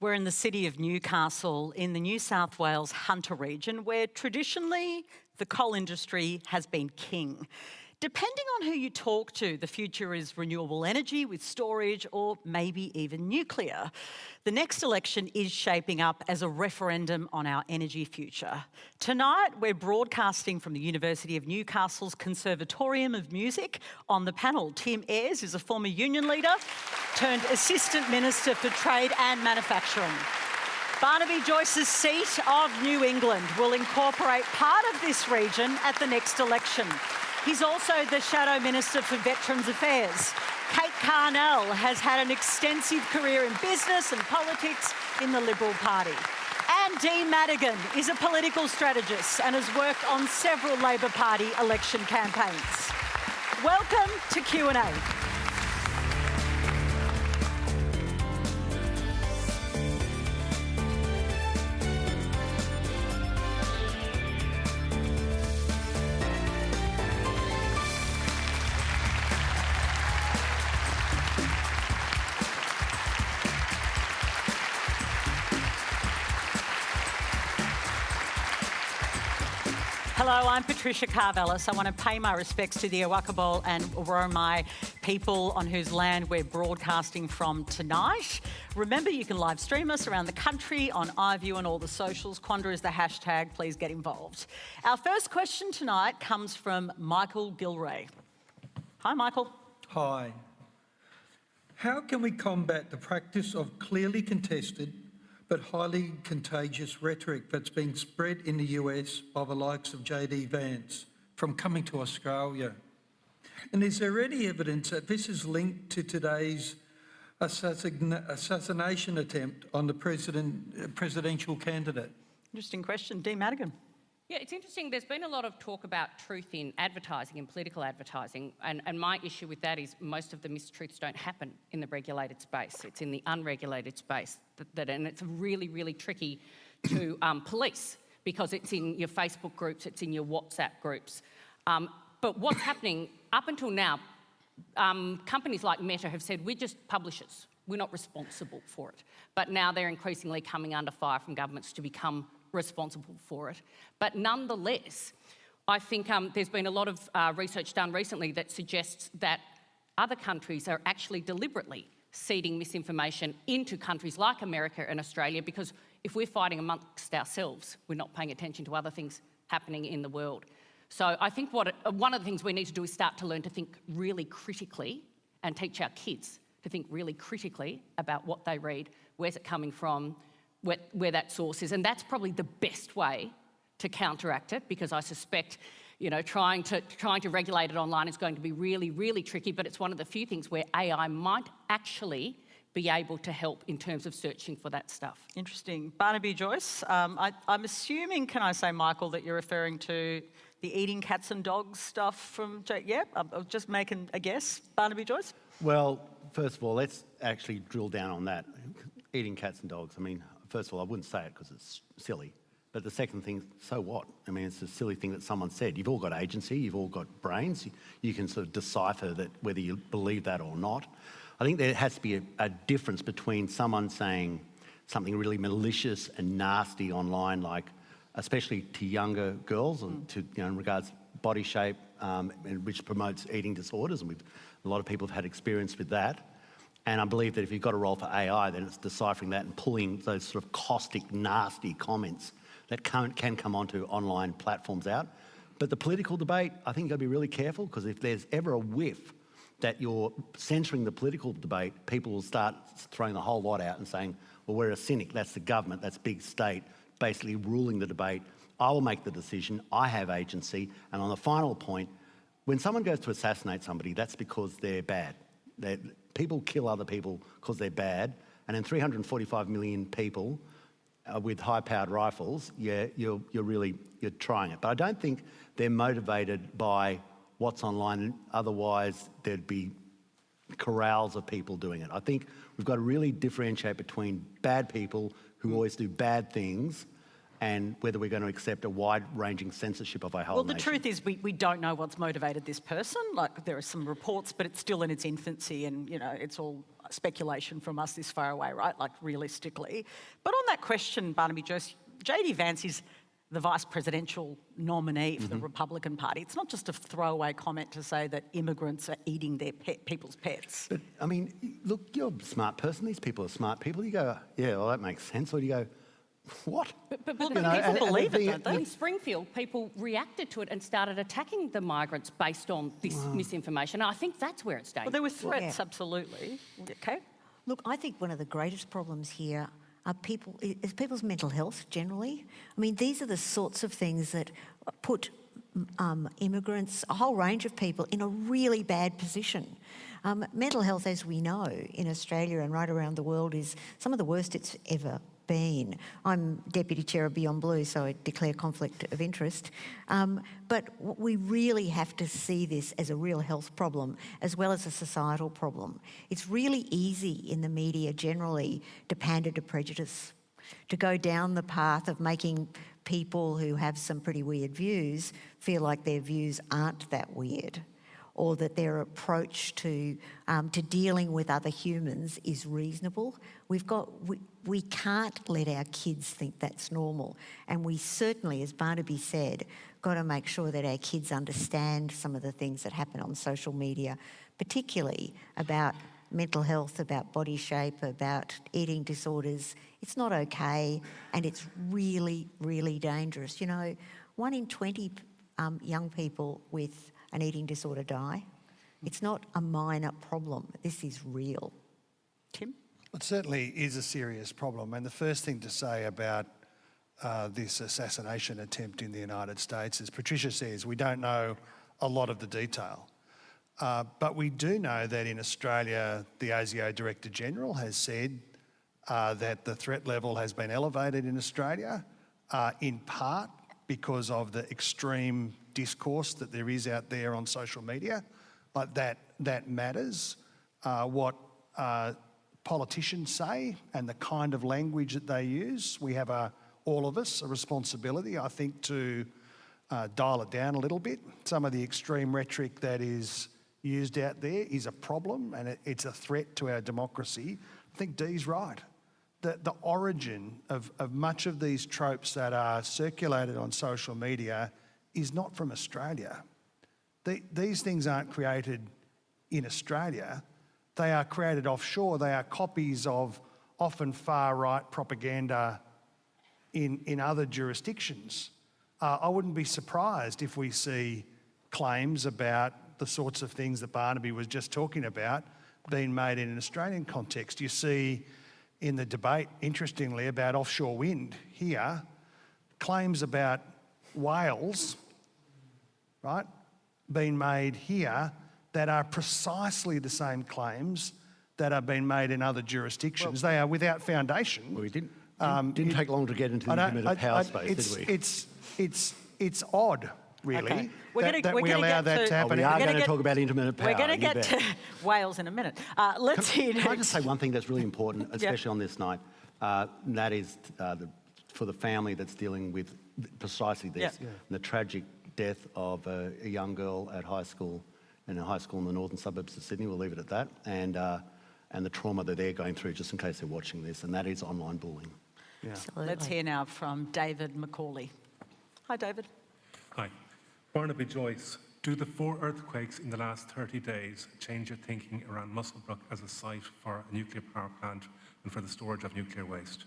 We're in the city of Newcastle in the New South Wales Hunter region, where traditionally the coal industry has been king. Depending on who you talk to, the future is renewable energy with storage or maybe even nuclear. The next election is shaping up as a referendum on our energy future. Tonight, we're broadcasting from the University of Newcastle's Conservatorium of Music. On the panel, Tim Ayres is a former union leader turned Assistant Minister for Trade and Manufacturing. Barnaby Joyce's seat of New England will incorporate part of this region at the next election. He's also the Shadow Minister for Veterans Affairs. Kate Carnell has had an extensive career in business and politics in the Liberal Party. And Dee Madigan is a political strategist and has worked on several Labor Party election campaigns. Welcome to Q&A. Hello, I'm Patricia Carvellis. I want to pay my respects to the Awakabal and Woromai people on whose land we're broadcasting from tonight. Remember, you can live stream us around the country on iView and all the socials. Quandra is the hashtag. Please get involved. Our first question tonight comes from Michael Gilray. Hi, Michael. Hi. How can we combat the practice of clearly contested but highly contagious rhetoric that's being spread in the US by the likes of JD Vance from coming to Australia? And is there any evidence that this is linked to today's assassination attempt on the presidential candidate? Interesting question. Dee Madigan. Yeah, it's interesting. There's been a lot of talk about truth in advertising and political advertising, and my issue with that is most of the mistruths don't happen in the regulated space. It's in the unregulated space, and it's really, really tricky to police because it's in your Facebook groups, it's in your WhatsApp groups. But what's happening, up until now, companies like Meta have said, we're just publishers, we're not responsible for it. But now they're increasingly coming under fire from governments to become responsible for it. But nonetheless, I think there's been a lot of research done recently that suggests that other countries are actually deliberately seeding misinformation into countries like America and Australia, because if we're fighting amongst ourselves, we're not paying attention to other things happening in the world. So I think one of the things we need to do is start to learn to think really critically and teach our kids to think really critically about what they read, where's it coming from, where that source is. And that's probably the best way to counteract it, because I suspect, you know, trying to regulate it online is going to be really, really tricky, but it's one of the few things where AI might actually be able to help in terms of searching for that stuff. Interesting. Barnaby Joyce, I'm assuming, can I say, Michael, that you're referring to the eating cats and dogs stuff from... Yeah, I'm just making a guess. Barnaby Joyce? Well, first of all, let's actually drill down on that. Eating cats and dogs. I mean, first of all, I wouldn't say it because it's silly. But the second thing, so what? I mean, it's a silly thing that someone said. You've all got agency, you've all got brains. You can sort of decipher that whether you believe that or not. I think there has to be a difference between someone saying something really malicious and nasty online, like especially to younger girls, and to, you know, in regards to body shape, and which promotes eating disorders, and a lot of people have had experience with that. And I believe that if you've got a role for AI, then it's deciphering that and pulling those sort of caustic, nasty comments that can come onto online platforms out. But the political debate, I think you've got to be really careful, because if there's ever a whiff that you're censoring the political debate, people will start throwing the whole lot out and saying, well, we're a cynic, that's the government, that's big state, basically ruling the debate. I will make the decision, I have agency. And on the final point, when someone goes to assassinate somebody, that's because they're bad. People kill other people because they're bad, and in 345 million people with high-powered rifles, yeah, you're trying it. But I don't think they're motivated by what's online. Otherwise, there'd be corrals of people doing it. I think we've got to really differentiate between bad people who always do bad things and whether we're going to accept a wide-ranging censorship of our whole nation. Well, the truth is we don't know what's motivated this person. Like, there are some reports, but it's still in its infancy, and, you know, it's all speculation from us this far away, right? Like realistically. But on that question, Barnaby, Joyce, JD Vance is the vice presidential nominee for the Republican Party. It's not just a throwaway comment to say that immigrants are eating their people's pets. But, I mean, look, you're a smart person. These people are smart people. You go, yeah, well, that makes sense. Or you go, what? But people believe it, don't they? In Springfield, people reacted to it and started attacking the migrants based on this misinformation. I think that's where it's dangerous. Well, there were threats, absolutely. Okay. Look, I think one of the greatest problems here are people's mental health generally. I mean, these are the sorts of things that put immigrants, a whole range of people, in a really bad position. Mental health, as we know, in Australia and right around the world is some of the worst it's ever been. I'm Deputy Chair of Beyond Blue, so I declare conflict of interest. But we really have to see this as a real health problem as well as a societal problem. It's really easy in the media generally to pander to prejudice, to go down the path of making people who have some pretty weird views feel like their views aren't that weird, or that their approach to dealing with other humans is reasonable. We can't let our kids think that's normal. And we certainly, as Barnaby said, got to make sure that our kids understand some of the things that happen on social media, particularly about mental health, about body shape, about eating disorders. It's not okay, and it's really, really dangerous. You know, 1 in 20 young people with an eating disorder die. It's not a minor problem. This is real. Tim? It certainly is a serious problem. And the first thing to say about this assassination attempt in the United States, as Patricia says, we don't know a lot of the detail. But we do know that in Australia, the ASIO Director General has said that the threat level has been elevated in Australia, in part because of the extreme discourse that there is out there on social media. Like that matters. What politicians say and the kind of language that they use. We have all of us a responsibility, I think, to dial it down a little bit. Some of the extreme rhetoric that is used out there is a problem, and it's a threat to our democracy. I think Dee's right. The origin of much of these tropes that are circulated on social media is not from Australia. These things aren't created in Australia. They are created offshore. They are copies of often far-right propaganda in other jurisdictions. I wouldn't be surprised if we see claims about the sorts of things that Barnaby was just talking about being made in an Australian context. You see in the debate, interestingly, about offshore wind here, claims about whales, right, being made here that are precisely the same claims that are being made in other jurisdictions. They are without foundation. Well, we didn't take long to get into the intermittent power space, did we? It's odd, really, Okay. that we allow that to happen. We are going to talk about intermittent power. We're going to you get bet. to Wales in a minute. Let's hear Can I just say one thing that's really important, especially on this night, and that is for the family that's dealing with precisely this, the tragic death of a young girl at high school, in a high school in the northern suburbs of Sydney. We'll leave it at that, and the trauma that they're going through, just in case they're watching this, and that is online bullying. Yeah. Let's hear now from David Macaulay. Hi, David. Hi. Barnaby, Joyce, do the 4 earthquakes in the last 30 days change your thinking around Musselbrook as a site for a nuclear power plant and for the storage of nuclear waste?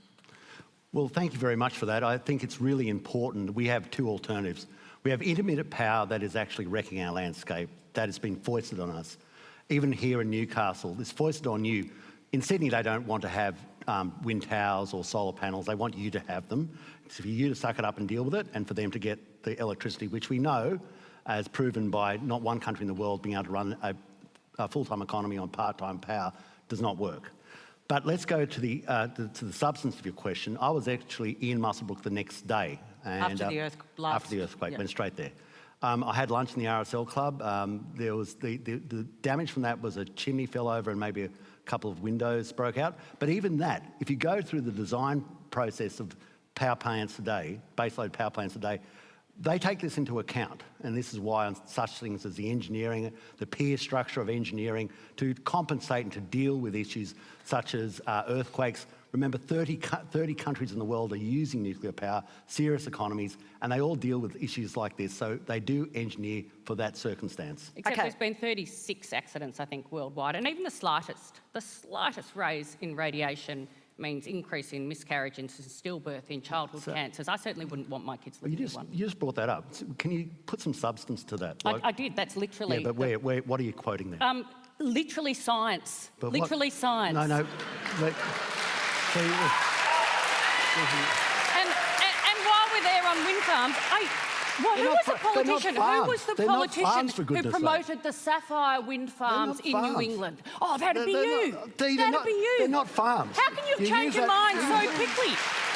Well, thank you very much for that. I think it's really important. We have 2 alternatives. We have intermittent power that is actually wrecking our landscape, that has been foisted on us. Even here in Newcastle, it's foisted on you. In Sydney, they don't want to have wind towers or solar panels. They want you to have them. It's for you to suck it up and deal with it, and for them to get the electricity, which we know, as proven by not one country in the world being able to run a full-time economy on part-time power, does not work. But let's go to the substance of your question. I was actually in Musselbrook the next day. And, After the earthquake, went straight there. I had lunch in the RSL club. There was the damage from that was a chimney fell over and maybe a couple of windows broke out. But even that, if you go through the design process of power plants today, baseload power plants today, they take this into account, and this is why on such things as the engineering, the peer structure of engineering, to compensate and to deal with issues such as earthquakes. Remember, 30 countries in the world are using nuclear power, serious economies, and they all deal with issues like this. So they do engineer for that circumstance. Except there's been 36 accidents, I think, worldwide, and even the slightest raise in radiation means increase in miscarriages and stillbirth in childhood cancers. I certainly wouldn't want my kids living with one. You just brought that up. Can you put some substance to that? I did. That's literally... Yeah, but what are you quoting there? Literally science. But literally science. No. And while we're there on wind farms, who was the politician? Who was the politician who promoted the Sapphire wind farms in New England? Oh, that'd be you. That'd be you. They're not farms. How can you change your mind so quickly?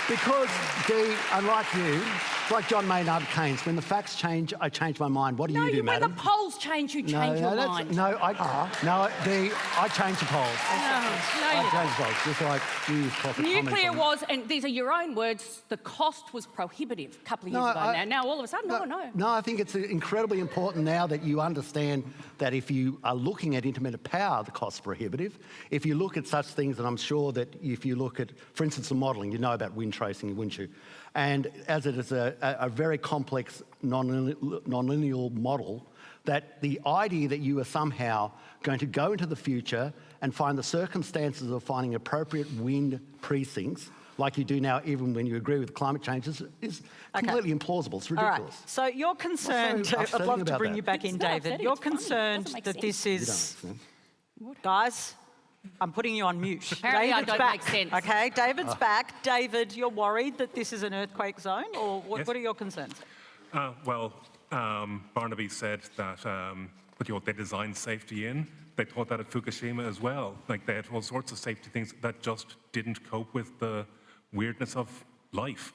Because, Dee, unlike you, like John Maynard Keynes, when the facts change, I change my mind. What do you do, madam? When the polls change, you change your mind. Dee, I change the polls. I change the polls, just like you proper Nuclear was, and these are your own words, the cost was prohibitive a couple of years ago. Now all of a sudden, no. No, I think it's incredibly important now that you understand that if you are looking at intermittent power, the cost's prohibitive. If you look at such things, and I'm sure that if you look at, for instance, the modelling, you know about wind tracing and wind shear. And as it is a very complex non-linear model, that the idea that you are somehow going to go into the future and find the circumstances of finding appropriate wind precincts, like you do now, even when you agree with climate change, is completely implausible. It's ridiculous. All right. So you're concerned, I'd love to bring you back in, David. You're concerned that this is... Guys, I'm putting you on mute. Apparently David's I don't back. make sense. Okay, David's back. David, you're worried that this is an earthquake zone, or what are your concerns? Barnaby said that they designed safety in. They taught that at Fukushima as well. Like, they had all sorts of safety things that just didn't cope with the weirdness of life.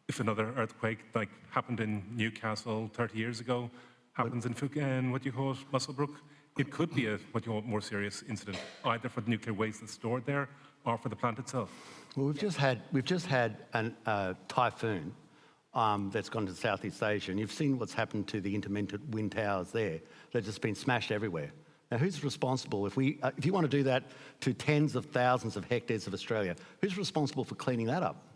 If another earthquake like happened in Newcastle 30 years ago, happens in Musselbrook, it could be a more serious incident, either for the nuclear waste that's stored there or for the plant itself. Well, we've just had a typhoon that's gone to Southeast Asia, and you've seen what's happened to the intermittent wind towers there. They've just been smashed everywhere. Now, who's responsible? If you want to do that to tens of thousands of hectares of Australia, who's responsible for cleaning that up?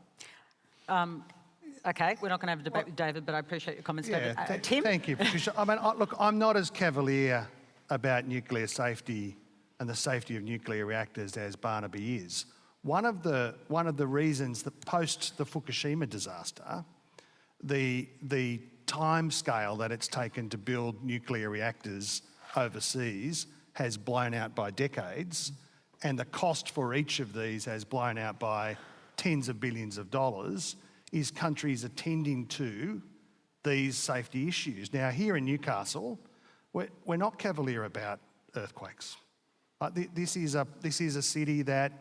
Okay, we're not going to have a debate with David, but I appreciate your comments, David. Tim? Thank you, Patricia. I mean, look, I'm not as cavalier about nuclear safety and the safety of nuclear reactors as Barnaby is. One of the reasons that post the Fukushima disaster, the time scale that it's taken to build nuclear reactors overseas has blown out by decades, and the cost for each of these has blown out by tens of billions of dollars, is countries attending to these safety issues. Now, here in Newcastle, we're not cavalier about earthquakes. This is a city that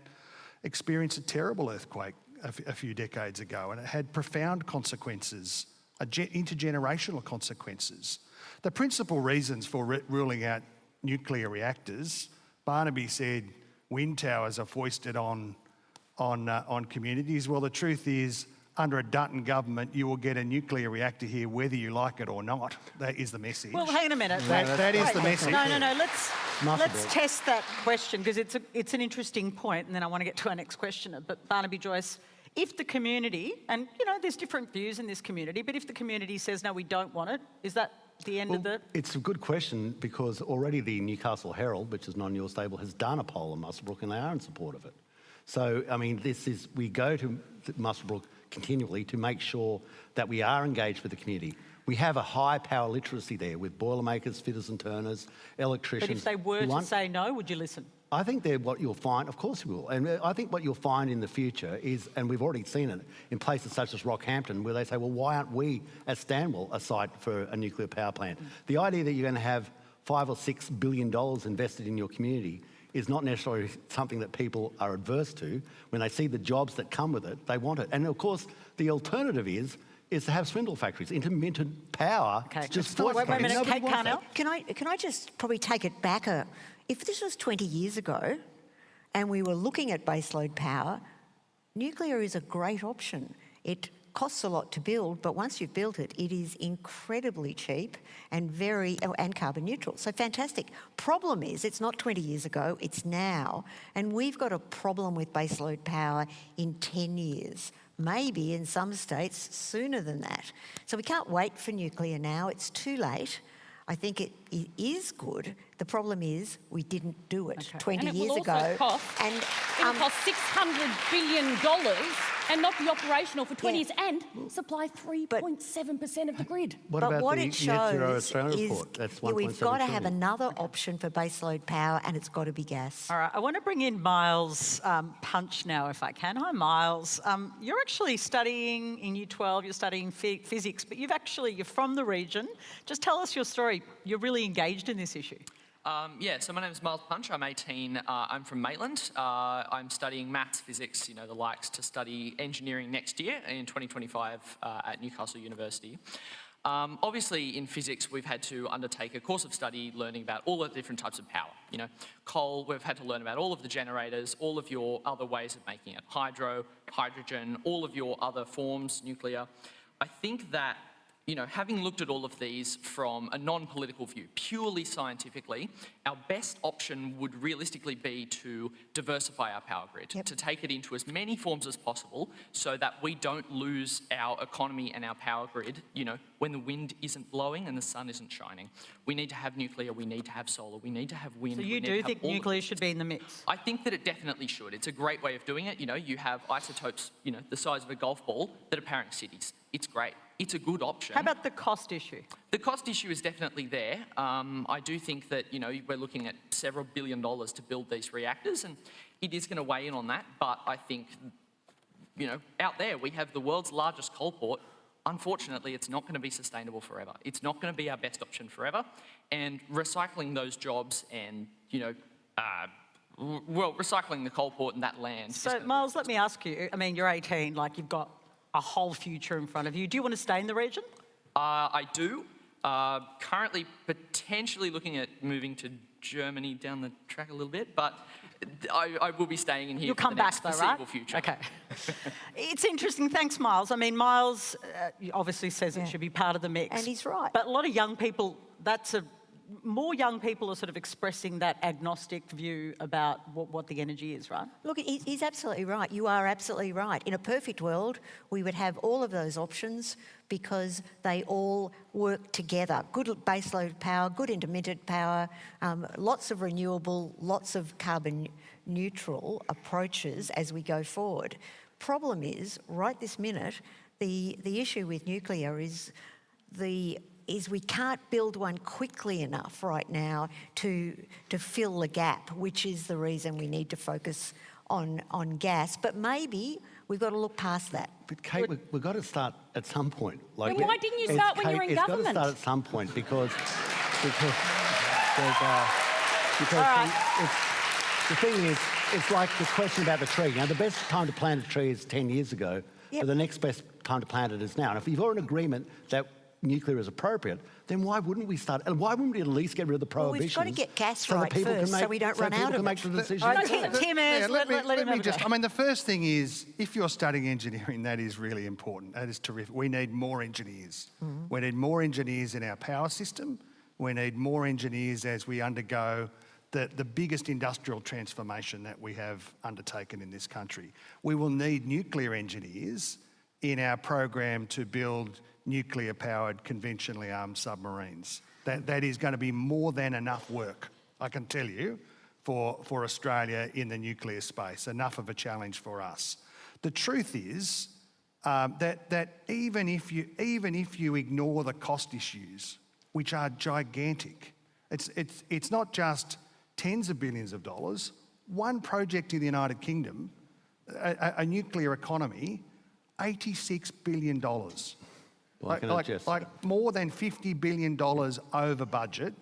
experienced a terrible earthquake a few decades ago, and it had profound consequences, intergenerational consequences. The principal reasons for ruling out nuclear reactors, Barnaby said wind towers are foisted on communities. Well, the truth is, under a Dutton government, you will get a nuclear reactor here whether you like it or not. That is the message. Well, hang on a minute. That is the message. No. Let's test that question, because it's an interesting point, and then I want to get to our next questioner. But Barnaby, Joyce, if the community, and there's different views in this community, but if the community says, no, we don't want it, is that the end of the... It's a good question, because already the Newcastle Herald, which is non-your stable, has done a poll in Musselbrook, and they are in support of it. So, I mean, we go to Musselbrook continually to make sure that we are engaged with the community. We have a high power literacy there with boilermakers, fitters and turners, electricians. But if they were to say no, would you listen? I think what you'll find, of course we will, and I think what you'll find in the future is, and we've already seen it in places such as Rockhampton, where they say, well, why aren't we at Stanwell a site for a nuclear power plant? The idea that you're going to have $5 or $6 billion invested in your community is not necessarily something that people are adverse to. When they see the jobs that come with it, they want it. And of course, the alternative is to have swindle factories. Intermittent power. Okay, just wait a minute, Kate Carnell. Can I just probably take it back if this was 20 years ago and we were looking at baseload power, nuclear is a great option. It costs a lot to build, but once you've built it, it is incredibly cheap and and carbon neutral. So fantastic. Problem is, it's not 20 years ago, it's now. And we've got a problem with baseload power in 10 years. Maybe in some states sooner than that. So we can't wait for nuclear now, it's too late. I think it is good. The problem is we didn't do it 20 years ago. It will cost $600 billion and not be operational for 20 years and supply 3.7% of the grid. What but about what the it Net shows Zero Australia is report? That's we've got to 1.7 have trillion. another option for baseload power, and it's got to be gas. All right, I want to bring in Miles Punch now, if I can. Hi, Miles. You're actually studying in Year 12, you're studying physics, but you're from the region. Just tell us your story. You're really engaged in this issue. So my name is Miles Punch. I'm 18. I'm from Maitland. I'm studying maths, physics, the likes, to study engineering next year in 2025 at Newcastle University. Obviously, in physics, we've had to undertake a course of study learning about all the different types of power. Coal, we've had to learn about all of the generators, all of your other ways of making it. Hydro, hydrogen, all of your other forms, nuclear. I think that having looked at all of these from a non-political view, purely scientifically, our best option would realistically be to diversify our power grid, to take it into as many forms as possible so that we don't lose our economy and our power grid, when the wind isn't blowing and the sun isn't shining. We need to have nuclear, we need to have solar, we need to have wind. So you do think nuclear should be in the mix? I think that it definitely should. It's a great way of doing it. You have isotopes, the size of a golf ball that are powering cities. It's great. It's a good option. How about the cost issue? The cost issue is definitely there. I do think that, we're looking at several $1 billion to build these reactors, and it is going to weigh in on that. But I think, out there we have the world's largest coal port. Unfortunately, it's not going to be sustainable forever. It's not going to be our best option forever. And recycling those jobs and, recycling the coal port and that land. So, Miles, let me ask you, you're 18, you've got a whole future in front of you. Do you want to stay in the region? I do. Currently potentially looking at moving to Germany down the track a little bit, but I will be staying in here You'll for come the next back though, foreseeable right? future. Okay. It's interesting. Thanks, Miles. Miles obviously says it should be part of the mix. And he's right. But a lot of young people, more young people are sort of expressing that agnostic view about what the energy is, right? Look, he's absolutely right. You are absolutely right. In a perfect world, we would have all of those options because they all work together. Good baseload power, good intermittent power, lots of renewable, lots of carbon neutral approaches as we go forward. Problem is, right this minute, the issue with nuclear is we can't build one quickly enough right now to fill the gap, which is the reason we need to focus on gas. But maybe we've got to look past that. But Kate, we've got to start at some point. Then why didn't you start when you were in government? It's got to start at some point because the thing is, it's like the question about the tree. Now, the best time to plant a tree is 10 years ago, but the next best time to plant it is now. And if you've got an agreement that nuclear is appropriate, then why wouldn't we start? And why wouldn't we at least get rid of the prohibitions? Well, we've got to get gas so right first, so we don't run out of make it. the decision. All right, Tim, let me just. The first thing is, if you're studying engineering, that is really important. That is terrific. We need more engineers. Mm-hmm. We need more engineers in our power system. We need more engineers as we undergo the biggest industrial transformation that we have undertaken in this country. We will need nuclear engineers in our program to build nuclear-powered, conventionally armed submarines. That is going to be more than enough work, I can tell you, for Australia in the nuclear space. Enough of a challenge for us. The truth is that even if you ignore the cost issues, which are gigantic, it's not just tens of billions of dollars. One project in the United Kingdom, a nuclear economy, $86 billion. Like more than $50 billion over budget,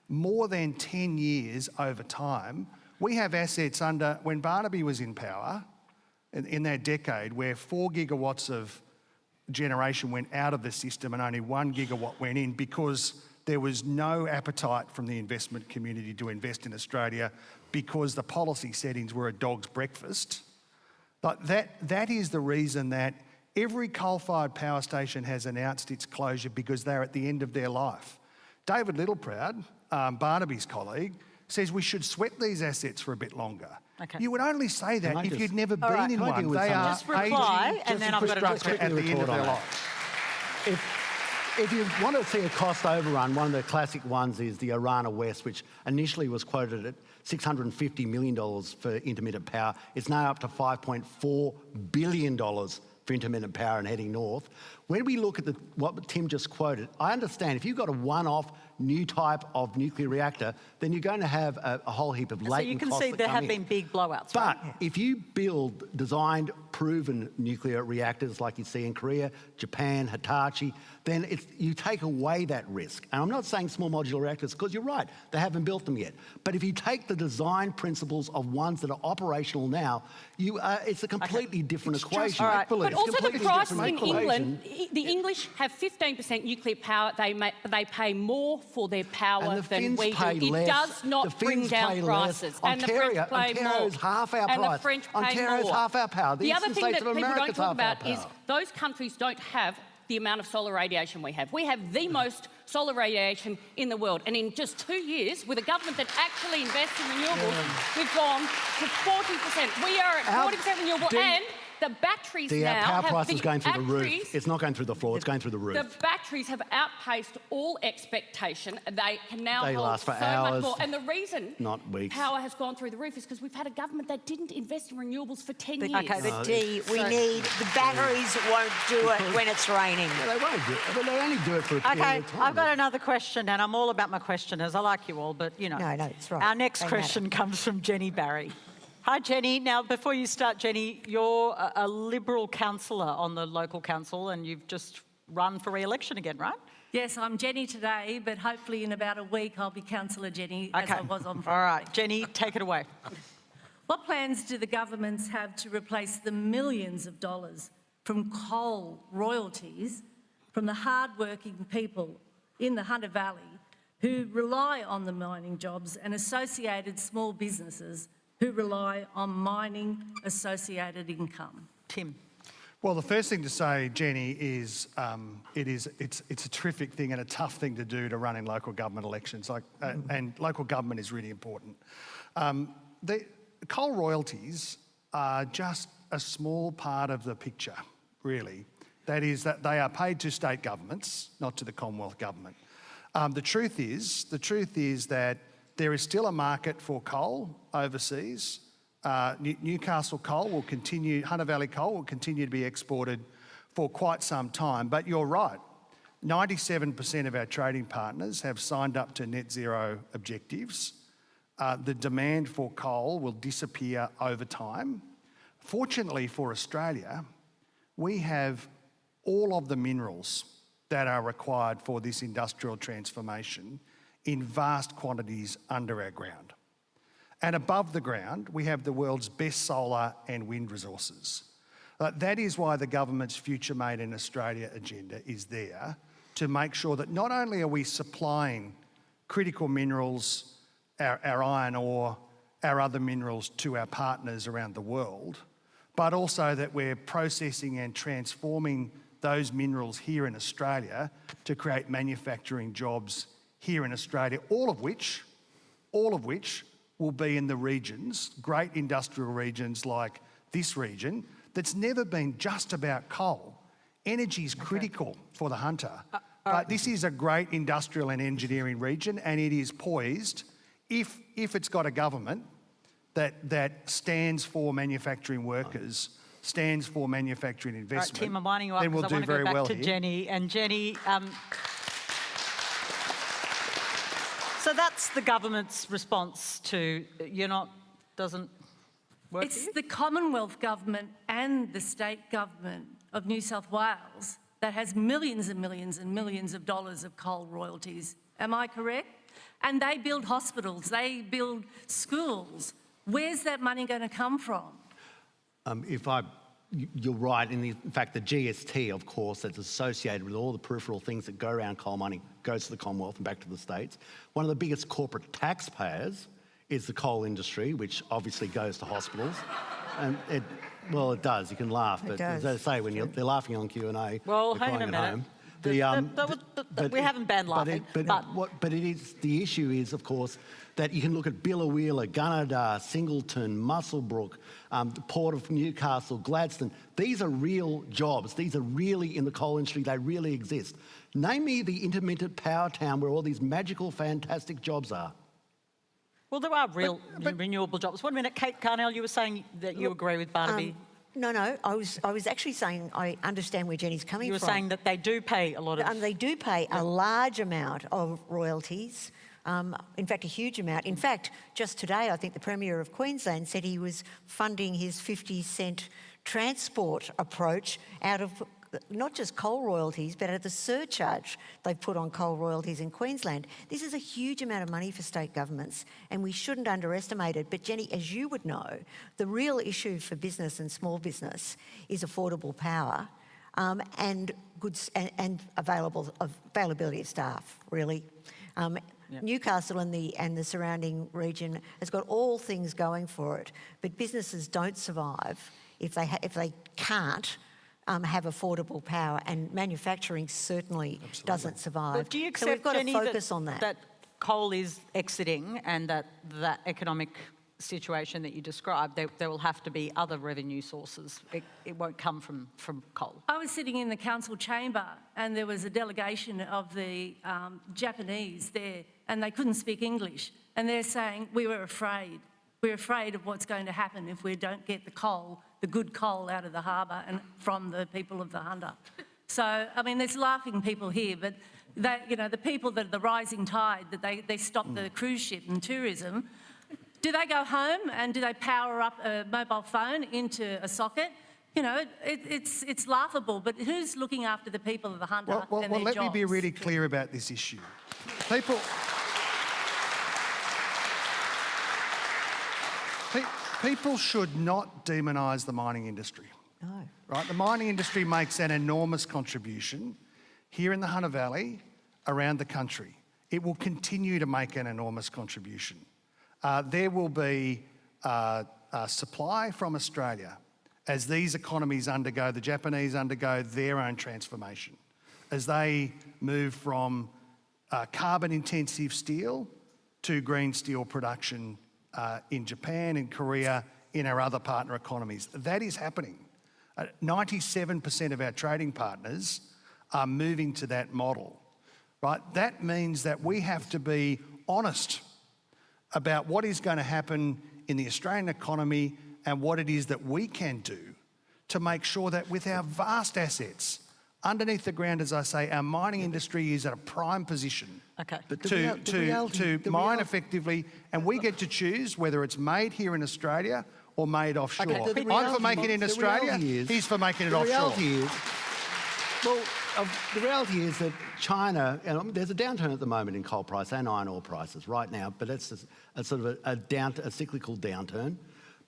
more than 10 years over time. We have assets when Barnaby was in power, in that decade, where 4 gigawatts of generation went out of the system and only 1 gigawatt went in because there was no appetite from the investment community to invest in Australia because the policy settings were a dog's breakfast. But that is the reason that Every coal-fired power station has announced its closure because they're at the end of their life. David Littleproud, Barnaby's colleague, says we should sweat these assets for a bit longer. Okay. You would only say that if you'd never been in one. They are Just reply, aging and then I've got another infrastructure at the end of their life. If you want to see a cost overrun, one of the classic ones is the Orana West, which initially was quoted at $650 million for intermittent power. It's now up to $5.4 billion for intermittent power and heading north. When we look at what Tim just quoted, I understand if you've got a one-off new type of nuclear reactor, then you're going to have a whole heap of latent costs. So you can see there have been big blowouts, But right? if you build designed, proven nuclear reactors like you see in Korea, Japan, Hitachi, then you take away that risk. And I'm not saying small modular reactors, because you're right, they haven't built them yet. But if you take the design principles of ones that are operational now, it's a completely different equation. all right. But also the price in England, the English have 15% nuclear power. They pay more for their power than we do. It does not bring down prices. And the French pay more. Ontario's half our price. And the French pay Ontario's more. half our power. The other thing that people don't talk about is power. those countries don't have the amount of solar radiation we have. We have the most solar radiation in the world. And in just 2 years, with a government that actually invests in renewables, we've gone to 40%. We are at 40% renewable, and the batteries now Our power have price is going through the roof. It's not going through the floor, it's going through the roof. The batteries have outpaced all expectation. They can now hold last for so hours, much more. And the reason not weeks. power has gone through the roof is because we've had a government that didn't invest in renewables for 10 years. Okay, but Dee, we need the batteries won't do it when it's raining. They won't do it, but they only do it for a period Okay, of time. I've got another question, and I'm all about my questioners. I like you all, but, you know. No, it's right. Our next They question comes from Jenny Barry. Hi, Jenny. Now, before you start, Jenny, you're a Liberal councillor on the local council, and you've just run for re-election again, right? Yes, I'm Jenny today, but hopefully in about a week I'll be Councillor Jenny as I was on Friday. All right, Jenny, take it away. What plans do the governments have to replace the millions of dollars from coal royalties from the hard-working people in the Hunter Valley who rely on the mining jobs and associated small businesses who rely on mining associated income? Tim. Well, the first thing to say, Jenny, is it's a terrific thing and a tough thing to do to run in local government elections. And local government is really important. The coal royalties are just a small part of the picture, really. That is that they are paid to state governments, not to the Commonwealth government. The truth is that there is still a market for coal overseas. Newcastle coal will continue, Hunter Valley coal will continue to be exported for quite some time. But you're right, 97% of our trading partners have signed up to net zero objectives. The demand for coal will disappear over time. Fortunately for Australia, we have all of the minerals that are required for this industrial transformation in vast quantities under our ground. And above the ground, we have the world's best solar and wind resources. That is why the government's Future Made in Australia agenda is there, to make sure that not only are we supplying critical minerals, our iron ore, our other minerals to our partners around the world, but also that we're processing and transforming those minerals here in Australia to create manufacturing jobs here in Australia, all of which will be in the regions, great industrial regions like this region, that's never been just about coal. Energy is critical for the Hunter. But this is a great industrial and engineering region, and it is poised, if it's got a government that stands for manufacturing workers, stands for manufacturing investment, All right, Tim, I'm winding you up then we'll because I want do to very go back well to here. Jenny. And Jenny, so that's the government's response to doesn't work for It's you? the Commonwealth government and the state government of New South Wales that has millions and millions and millions of dollars of coal royalties. Am I correct? And they build hospitals, they build schools. Where's that money going to come from? You're right. In fact, the GST, of course, that's associated with all the peripheral things that go around coal mining, goes to the Commonwealth and back to the States. One of the biggest corporate taxpayers is the coal industry, which obviously goes to hospitals. And well, it does. You can laugh, but does. as I say, when they're laughing on Q&A, Well, they're hang on a crying minute. at home. We haven't banned laughing. But it is, the issue is, of course, that you can look at Billawheeler, Gunnedah, Singleton, Muswellbrook, the Port of Newcastle, Gladstone. These are real jobs. These are really in the coal industry. They really exist. Name me the intermittent power town where all these magical, fantastic jobs are. Well, there are real renewable jobs. 1 minute, Kate Carnell, you were saying that you agree with Barnaby. No, I was actually saying I understand where Jenny's coming from. You were saying that they do pay a lot of... They do pay a large amount of royalties. In fact, a huge amount. In fact, just today, I think the Premier of Queensland said he was funding his 50-cent transport approach out of not just coal royalties, but out of the surcharge they've put on coal royalties in Queensland. This is a huge amount of money for state governments, and we shouldn't underestimate it. But Jenny, as you would know, the real issue for business and small business is affordable power and goods and availability of staff, really. Newcastle and the surrounding region has got all things going for it, but businesses don't survive if they can't have affordable power, and manufacturing certainly doesn't survive. But do you accept, so we've got Jenny, to focus on that coal is exiting, and that economic situation that you described, there will have to be other revenue sources. It won't come from coal. I was sitting in the council chamber and there was a delegation of the Japanese there, and they couldn't speak English, and they're saying, we were afraid. We're afraid of what's going to happen if we don't get the coal, the good coal, out of the harbour and from the people of the Hunter. So, I mean, there's laughing people here, but the people that are the rising tide, that they stop the cruise ship and tourism, do they go home and do they power up a mobile phone into a socket? You know, it's laughable, but who's looking after the people of the Hunter and their let jobs? me be really clear about this issue. People should not demonise the mining industry. No. Right? The mining industry makes an enormous contribution here in the Hunter Valley, around the country. It will continue to make an enormous contribution. There will be supply from Australia as these economies undergo, the Japanese undergo their own transformation, as they move from carbon-intensive steel to green steel production in Japan, in Korea, in our other partner economies. That is happening. 97% of our trading partners are moving to that model, right? That means that we have to be honest about what is going to happen in the Australian economy and what it is that we can do to make sure that with our vast assets underneath the ground, as I say, our mining industry is at a prime position to mine effectively, and we get to choose whether it's made here in Australia or made offshore. I'm for making it in Australia, he's for making it offshore. The reality is that China, and there's a downturn at the moment in coal price and iron ore prices right now, but it's a sort of a cyclical downturn.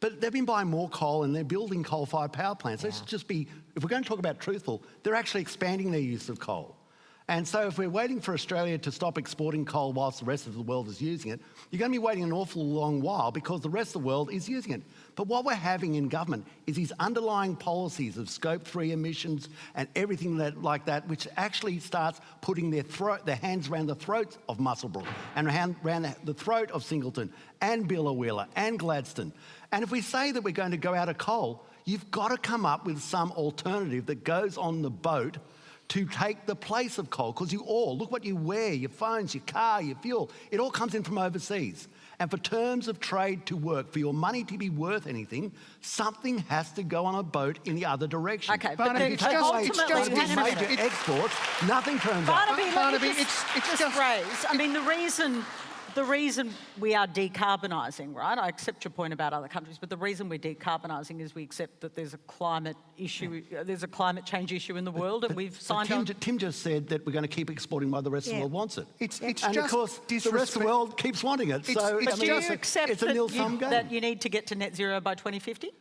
But they've been buying more coal and they're building coal-fired power plants. Let's just be, if we're going to talk about truthful, they're actually expanding their use of coal. And so if we're waiting for Australia to stop exporting coal whilst the rest of the world is using it, you're going to be waiting an awful long while because the rest of the world is using it. But what we're having in government is these underlying policies of Scope 3 emissions and everything like that, which actually starts putting their hands around the throats of Muswellbrook and around the throat of Singleton and Billawheeler and Gladstone. And if we say that we're going to go out of coal, you've got to come up with some alternative that goes on the boat to take the place of coal, because look what you wear, your phones, your car, your fuel, it all comes in from overseas. And for terms of trade to work, for your money to be worth anything, something has to go on a boat in the other direction. Okay, but if you take away these major exports, nothing turns up. Barnaby, it's just phrase. I mean, the reason we are decarbonising, right? I accept your point about other countries, but the reason we're decarbonising is we accept that there's a climate issue, there's a climate change issue in the world, and we've signed on. Tim just said that we're going to keep exporting while the rest of the world wants it. And of course, the rest of the world keeps wanting it. Do you accept that you need to get to net zero by 2050?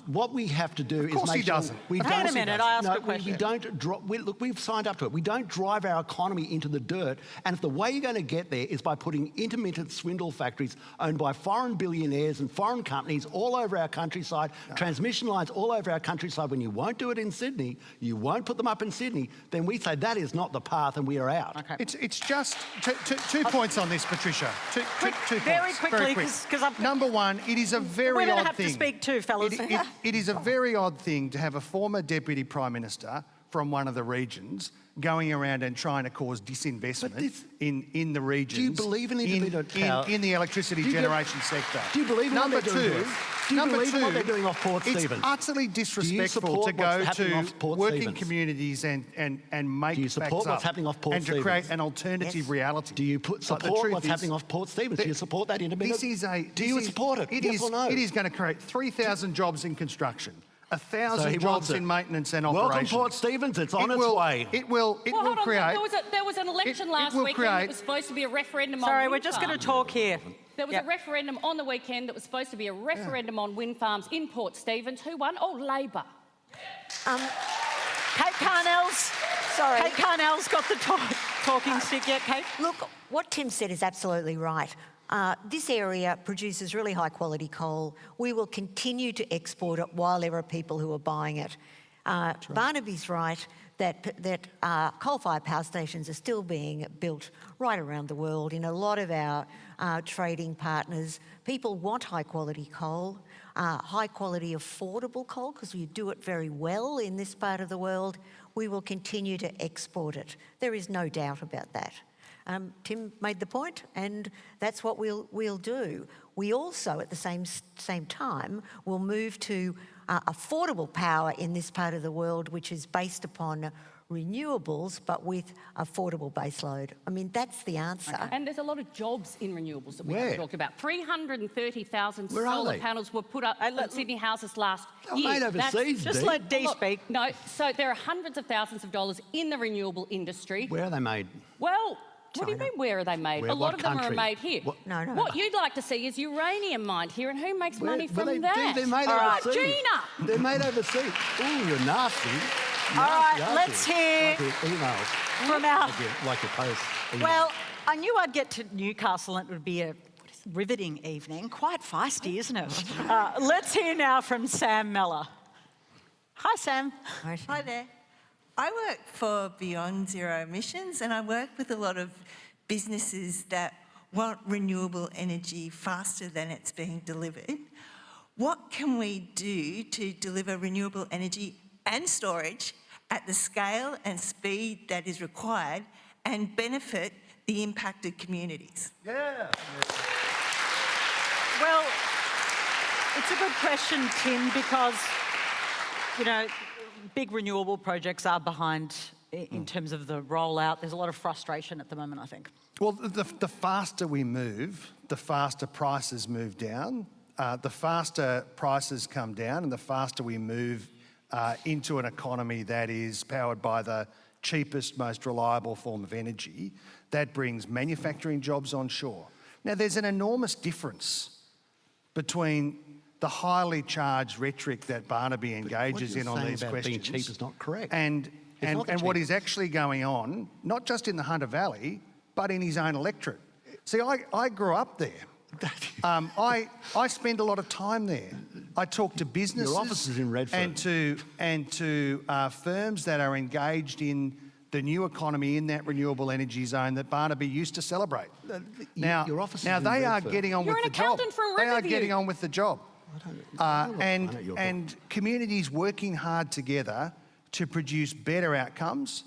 What we have to do is course he make sure doesn't. we Hang don't. on a minute, I asked a question. We don't drop. Look, we've signed up to it. We don't drive our economy into the dirt. And if the way you're going to get there is by putting intermittent swindle factories owned by foreign billionaires and foreign companies all over our countryside, transmission lines all over our countryside, when you won't do it in Sydney, you won't put them up in Sydney, then we say that is not the path and we are out. Okay. It's just two points on this, Patricia. Two very points. quickly, quick. 'cause Number one, it is a very We're odd going to have thing. to speak too, fellas. It is a very odd thing to have a former Deputy Prime Minister from one of the regions going around and trying to cause disinvestment in the regions. Do you believe in independent power? in the electricity generation sector? Do you believe in Number what they're doing two, to us? Do you believe in what they're doing off Port it's Stephens? utterly disrespectful to support go what's happening to off Port working Stephens? communities and make Do you facts support what's up happening off Port and to Stephens? create an alternative reality. Do you But the support truth what's is happening off Port Stephens? Do you support that independent? Do you support it? It Yes is, or no? It is going to create 3,000 jobs in construction, So 1,000 he jobs wants it. in maintenance and Welcome operations. Port Stephens, it's on It its will- way. It will Hold on, create. there was an election it last will weekend create- that was supposed to be a referendum on Sorry, wind we're just going to farms. talk here. There was Yep. a referendum on the weekend that was supposed to be a referendum on wind farms in Port Stephens. Who won? Oh, Labor. Kate Carnell's. Sorry. Kate Carnell's got the talking stick yet, Kate? Look, what Tim said is absolutely right. This area produces really high quality coal. We will continue to export it while there are people who are buying it. Barnaby's right that coal-fired power stations are still being built right around the world. In a lot of our trading partners, people want high quality coal, high quality affordable coal, because we do it very well in this part of the world. We will continue to export it. There is no doubt about that. Tim made the point, and that's what we'll do. We also, at the same time, will move to affordable power in this part of the world, which is based upon renewables, but with affordable baseload. I mean, that's the answer. And there's a lot of jobs in renewables that we Where? haven't talked about. 330,000 Where are solar they? panels were put up on Sydney houses last They're year. made overseas, Just Dee. let Dee Look, speak. No, so there are hundreds of thousands of dollars in the renewable industry. Where are they made? Well, what do you China. mean, where are they made? Where? A lot What of them are country? made here. What- No. What you'd like to see is uranium mined here, and who makes money from that? They're made All right, overseas. Gina. They're made overseas. Ooh, you're nasty. All right, Nasty, let's aren't you? hear Like your emails. from our... Like your posts. emails. Well, I knew I'd get to Newcastle and it would be a riveting evening. Quite feisty, isn't it? Let's hear now from Sam Meller. Hi, Sam. Hi there. I work for Beyond Zero Emissions, and I work with a lot of businesses that want renewable energy faster than it's being delivered. What can we do to deliver renewable energy and storage at the scale and speed that is required and benefit the impacted communities? Yeah. Well, it's a good question, Tim, because, you know, big renewable projects are behind in terms of the rollout. There's a lot of frustration at the moment, I think. Well, the faster we move, the faster prices move down. The faster prices come down and the faster we move into an economy that is powered by the cheapest, most reliable form of energy, that brings manufacturing jobs onshore. Now, there's an enormous difference between the highly charged rhetoric that Barnaby engages in on these questions. Being cheap is not correct. And not the what is cheapest. actually going on, not just in the Hunter Valley, but in his own electorate. See, I grew up there. I spend a lot of time there. I talk to businesses. Your office is in Redfern. And to firms that are engaged in the new economy in that renewable energy zone that Barnaby used to celebrate. Now, your office is now in they are Redfern. getting on You're with an the job. accountant from They are Riverview. getting on with the job. I know your And communities working hard together to produce better outcomes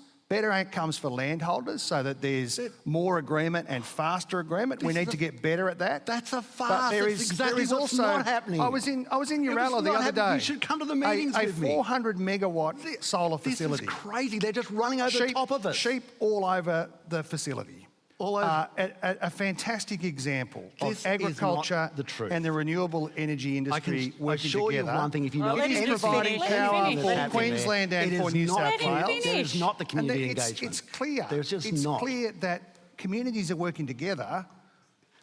for landholders so that there's more agreement and faster agreement. We need to get better at that. That's a But farce. there That's is, exactly there is what's also, not happening. I was in It was Uralla the not other happening. day. You should come to the meetings a with me. 400 megawatt solar This facility. is crazy. They're just running over the top of it. Sheep all over the facility. All over. A fantastic example This of is agriculture not the truth. and the renewable energy industry working assure you of together. one thing, if you know Well, let it him is providing finish. Let him power finish. for happening Queensland there. and It for is New not South Let him Wales. finish. There is not the And community it's engagement. clear. There's just it's not. clear that communities are working together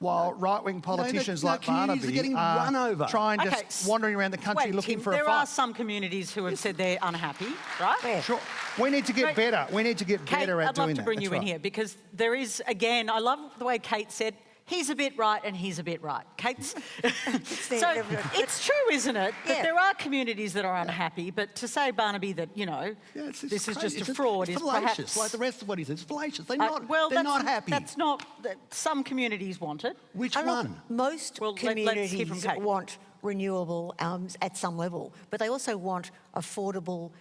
while right-wing politicians like communities Barnaby are getting run over. trying Okay, just wandering around the country Wait, looking Tim, for a there fight. are some communities who have said they're unhappy, right? Where? Sure. We need to get better. We need to get Kate, better at I'd doing love that. to bring That's you in right. here because there is, again, I love the way Kate said, he's a bit right and he's a bit right. Kate's... so it's true, isn't it, that Yeah. there are communities that are unhappy, but to say, Barnaby, that, you know, It's this is crazy. just a fraud it's is fallacious, perhaps... like the rest of what he says. It's fallacious. They're that's not happy. That's not... Some communities want it. Which And look, one? most Well, let's hear communities from Kate. want renewable at some level, but they also want affordable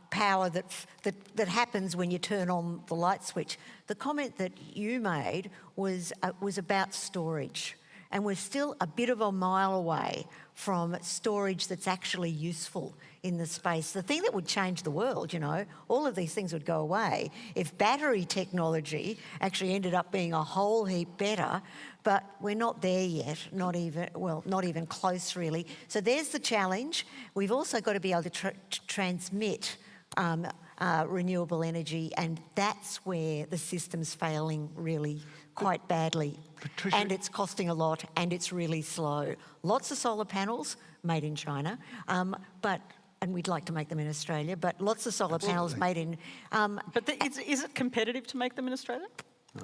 power that happens when you turn on the light switch. The comment that you made was about storage, and we're still a bit of a mile away from storage that's actually useful in the space. The thing that would change the world, you know, all of these things would go away if battery technology actually ended up being a whole heap better, but we're not there yet, not even close really. So there's the challenge. We've also got to be able to transmit renewable energy, and that's where the system's failing really quite badly. Patricia- And it's costing a lot, and it's really slow. Lots of solar panels made in China, and we'd like to make them in Australia, but lots of solar panels made in... But is it competitive to make them in Australia?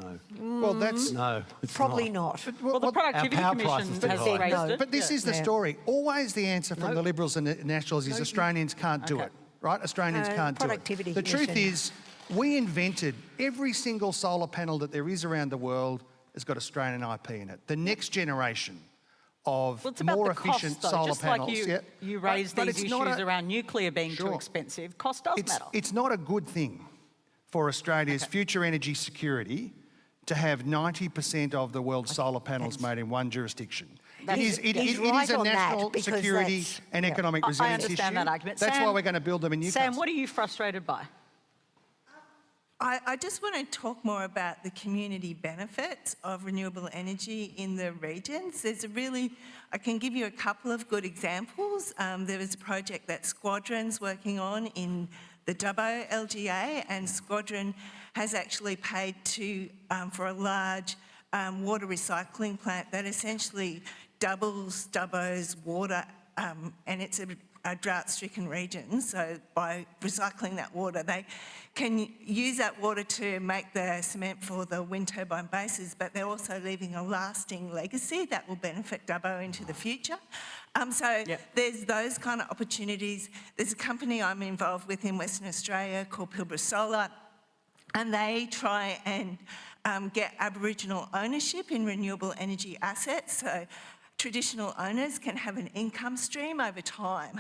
No. Well, that's... No, it's Probably not. Well, the Productivity power Commission prices are has high. raised No, it. But this is the story. Always the answer from the Liberals and the Nationals is Australians can't do it, right? Australians can't do it. Productivity The truth Commission. is, we invented every single solar panel that there is around the world has got Australian IP in it. The next generation of Well, it's about more the cost, efficient though. solar Just panels. like you raised But these it's not issues a- around nuclear being too Sure. expensive. Cost does matter. It's not a good thing for Australia's future energy security to have 90% of the world's solar panels made in one jurisdiction. He's It right is a on that, national because security that's- and yeah. economic I resilience understand issue. that argument. That's Sam- why we're going to build them in Newcastle. Sam, what are you frustrated by? I just want to talk more about the community benefits of renewable energy in the regions. I can give you a couple of good examples. There is a project that Squadron's working on in the Dubbo LGA, and Squadron has actually paid for a large water recycling plant that essentially doubles Dubbo's water, and it's a drought-stricken region. So by recycling that water, they can use that water to make the cement for the wind turbine bases, but they're also leaving a lasting legacy that will benefit Dubbo into the future. There's those kind of opportunities. There's a company I'm involved with in Western Australia called Pilbara Solar, and they try and get Aboriginal ownership in renewable energy assets. So traditional owners can have an income stream over time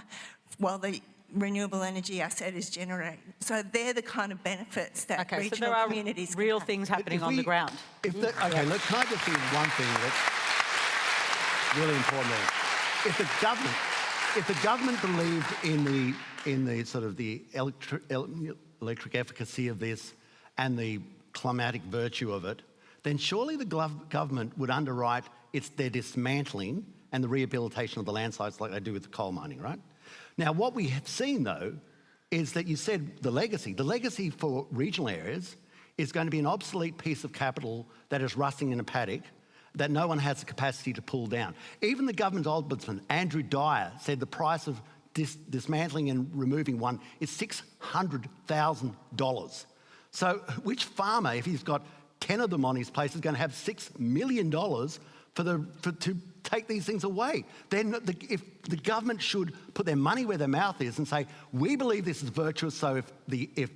while the renewable energy asset is generated. So they're the kind of benefits that Okay, so regional there are communities can real have. things happening If on the we- ground. Look, can I just do one thing that's really important there? If the government believed in the sort of the electric efficacy of this and the climatic virtue of it, then surely the government would underwrite their dismantling and the rehabilitation of the land sites like they do with the coal mining, right? Now, what we have seen, though, is that you said the legacy for regional areas is going to be an obsolete piece of capital that is rusting in a paddock that no one has the capacity to pull down. Even the government's ombudsman, Andrew Dyer, said the price of dismantling and removing one is $600,000. So which farmer, if he's got 10 of them on his place, is going to have $6 million to take these things away? Then if the government should put their money where their mouth is and say, we believe this is virtuous, so if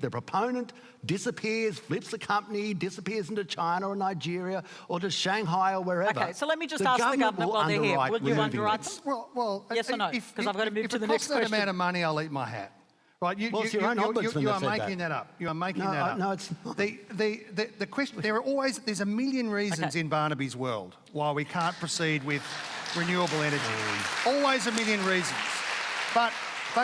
the proponent disappears, flips the company, disappears into China or Nigeria or to Shanghai or wherever. Okay, so let me just ask the government will while they're here. underwrite Would you removing underwrite them. them? Well, Yes or no? Because I've got to move to the next If it costs that question. amount of money, I'll eat my hat. Right, Well, it's your own ombudsman you that are said making that up. You are making No, that up. no, it's not. The question, there's a million reasons in Barnaby's world why we can't proceed with renewable energy. Always a million reasons. But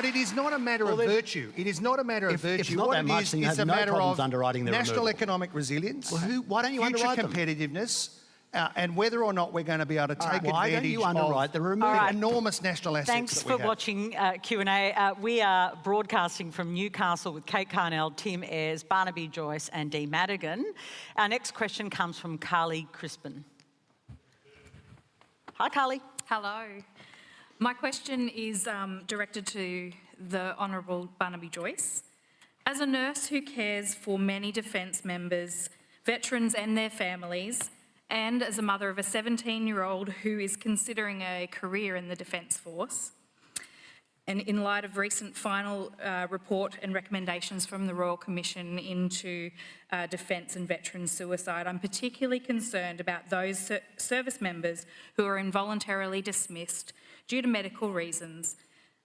it is not a matter of virtue. It is not a matter of If virtue. it's not What that it much, is, then you it's have a no matter problems of underwriting their national removal. economic resilience, Well, why don't you future underwrite them? competitiveness, and whether or not we're going to be able to take Why don't advantage you underwrite the of removal? the All right. enormous national assets Thanks that we for have. watching Q&A. We are broadcasting from Newcastle with Kate Carnell, Tim Ayres, Barnaby Joyce and Dee Madigan. Our next question comes from Carly Crispin. Hi, Carly. Hello. My question is directed to the Honourable Barnaby Joyce. As a nurse who cares for many defence members, veterans and their families, and as a mother of a 17-year-old who is considering a career in the Defence Force, and in light of recent final report and recommendations from the Royal Commission into defence and veteran suicide, I'm particularly concerned about those service members who are involuntarily dismissed due to medical reasons,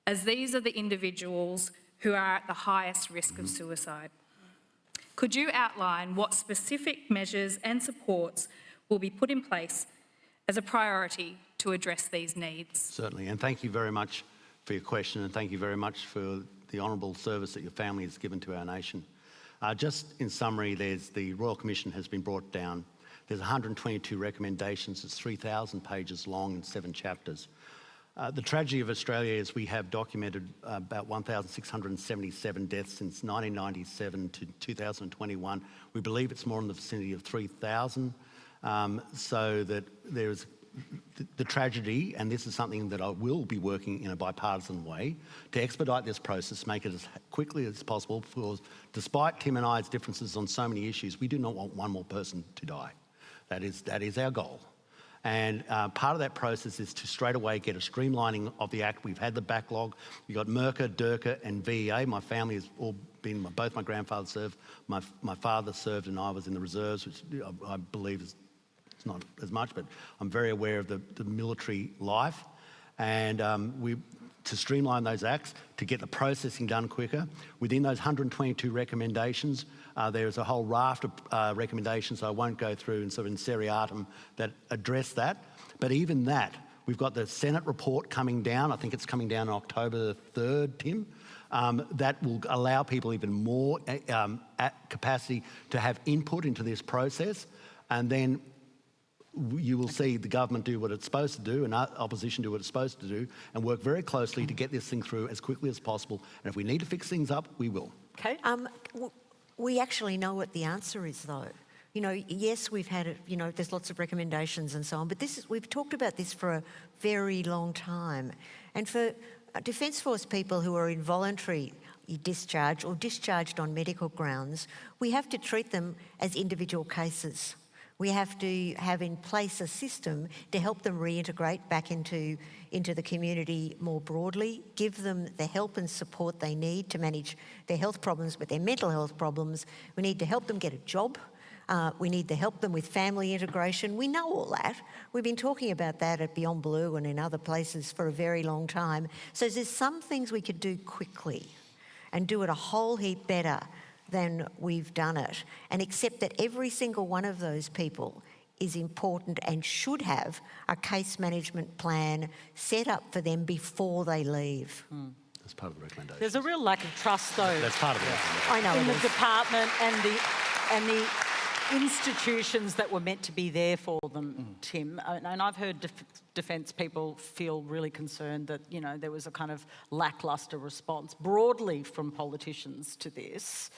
as these are the individuals who are at the highest risk of suicide. Could you outline what specific measures and supports will be put in place as a priority to address these needs? Certainly, and thank you very much for your question, and thank you very much for the honourable service that your family has given to our nation. Just in summary, the Royal Commission has been brought down. There's 122 recommendations. It's 3,000 pages long and 7 chapters. The tragedy of Australia is we have documented about 1,677 deaths since 1997 to 2021. We believe it's more in the vicinity of 3,000. So that there's the tragedy, and this is something that I will be working in a bipartisan way to expedite this process, make it as quickly as possible, because despite Tim and I's differences on so many issues, we do not want one more person to die. That is our goal. And part of that process is to straight away get a streamlining of the Act. We've had the backlog. You've got MERCA, DERCA and VEA. My family has all been, both my grandfathers served, my father served, and I was in the reserves, which I believe is not as much, but I'm very aware of the military life. And to streamline those acts, to get the processing done quicker. Within those 122 recommendations, there's a whole raft of recommendations I won't go through and sort of in seriatim that address that. But even that, we've got the Senate report coming down. I think it's coming down on October the 3rd, Tim. That will allow people even more capacity to have input into this process. And then you will see the government do what it's supposed to do and opposition do what it's supposed to do and work very closely to get this thing through as quickly as possible. And if we need to fix things up, we will. Okay. We actually know what the answer is, though. You know, yes, we've had it, you know, there's lots of recommendations and so on, but we've talked about this for a very long time. And for Defence Force people who are involuntary discharged or discharged on medical grounds, we have to treat them as individual cases. We have to have in place a system to help them reintegrate back into the community more broadly, give them the help and support they need to manage their health problems, but their mental health problems. We need to help them get a job. We need to help them with family integration. We know all that. We've been talking about that at Beyond Blue and in other places for a very long time. So there's some things we could do quickly and do it a whole heap better than we've done it, and accept that every single one of those people is important and should have a case management plan set up for them before they leave. That's part of the recommendation. There's a real lack of trust, though. That's part of the recommendation. I know in it the is. department and the institutions that were meant to be there for them, Tim. And I've heard defence people feel really concerned that, you know, there was a kind of lacklustre response broadly from politicians to this.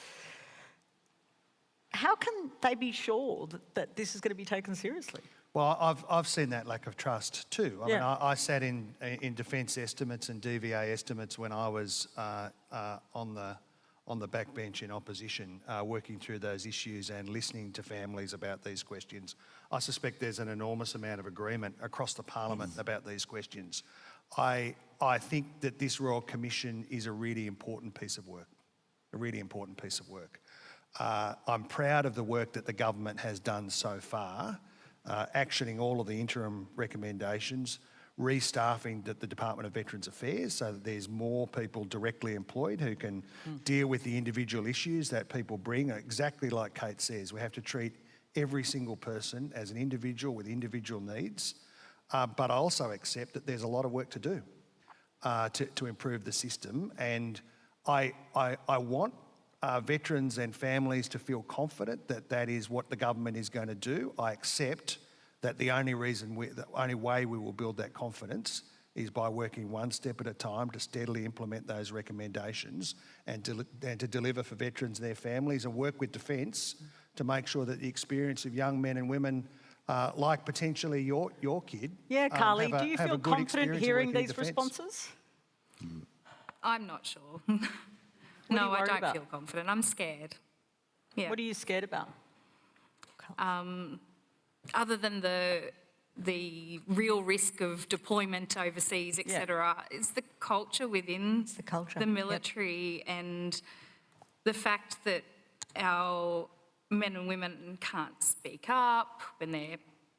How can they be sure that this is going to be taken seriously? Well, I've seen that lack of trust too. I mean, Yeah. I sat in defence estimates and DVA estimates when I was on the backbench in opposition, working through those issues and listening to families about these questions. I suspect there's an enormous amount of agreement across the parliament about these questions. I think that this Royal Commission is a really important piece of work, I'm proud of the work that the government has done so far, actioning all of the interim recommendations, restaffing the Department of Veterans Affairs so that there's more people directly employed who can deal with the individual issues that people bring. Exactly like Kate says, we have to treat every single person as an individual with individual needs, but I also accept that there's a lot of work to do to improve the system, and I want veterans and families to feel confident that that is what the government is going to do. I accept that the only way we will build that confidence is by working one step at a time to steadily implement those recommendations and to deliver for veterans and their families, and work with Defence to make sure that the experience of young men and women like potentially your kid. Yeah, Carly, have do you have a feel good confident experience hearing working in these defence. responses? I'm not sure. What are No, you I worried don't about? feel confident. I'm scared. Yeah. What are you scared about? Other than the real risk of deployment overseas, etc., it's the culture within the culture, the yep. military and the fact that our men and women can't speak up when they're